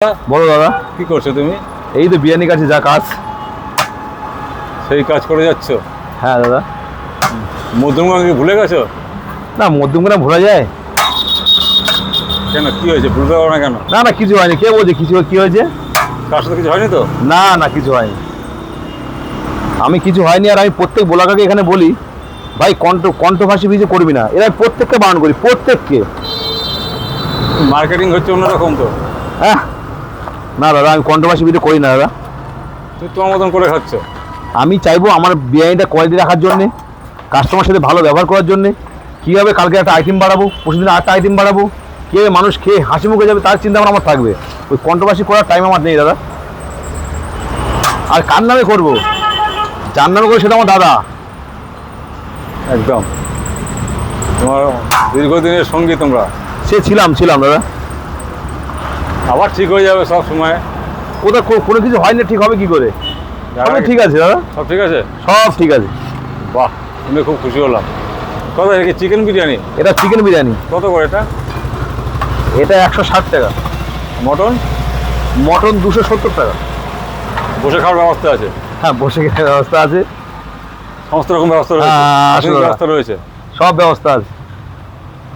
বলো দাদা, কি করছো তুমি? এই তো বিরিয়ানি কাছে যা কাজ। সেই কাজ করে যাচ্ছ? হ্যাঁ দাদা। মধ্যমগ্রাম কি ভুলে গেছো? না, মধ্যমগ্রাম ভোলা যায়? কেন, কি হয়েছে? ভুলতে পারো না কেন? না না, কিছু হয়নি। কে বলছে কিছু? কি হয়েছে? কার সাথে কিছু হয়নি তো? না না, কিছু হয়নি। আমি কিছু হয়নি। আর আমি প্রত্যেক বোলাকাকে এখানে বলি, ভাই কণ্ঠভাষী ভিজে করবি না। এরা প্রত্যেককে বারণ করি, প্রত্যেককে। মার্কেটিং হচ্ছে অন্যরকম তো। হ্যাঁ, না দাদা, আমি কণ্ঠভাষী ভিজে করি না দাদা। তুমি তোমার মতন করে খাচ্ছ। আমি চাইবো আমার বিরিয়ানিটা কোয়ালিটি রাখার জন্যে, কাস্টমার সাথে ভালো ব্যবহার করার জন্যে। কীভাবে কালকে একটা আইটেম বাড়াবো, পরশুদিন আরেকটা আইটেম বাড়াবো, কীভাবে মানুষ খেয়ে হাসি মুখে যাবে তার চিন্তা আমার থাকবে। ওই কণ্ঠভাষী করার টাইম আমার নেই দাদা। আর কার নামে করবো? যার নামে করবো সেটা আমার দাদা। একদম তোমার দীর্ঘদিনের সঙ্গী তোমরা। সে ছিলাম দাদা। আবার ঠিক হয়ে যাবে সব সময়। কোথাও কোনো কিছু হয় না, ঠিক হবে কি করে? সবই ঠিক আছে দাদা, সব ঠিক আছে। সব ঠিক আছে। বাহ, শুনে খুব খুশি হলাম। কত কি চিকেন বিরিয়ানি? এটা চিকেন বিরিয়ানি। কত করে এটা? এটা 160 টাকা। মটন? মটন 270 টাকা। বসে খাওয়ার ব্যবস্থা আছে? হ্যাঁ, বসে খেতে ব্যবস্থা আছে। সমস্ত রকম ব্যবস্থা রয়েছে? হ্যাঁ, আধুনিক ব্যবস্থা রয়েছে? সব ব্যবস্থা আছে।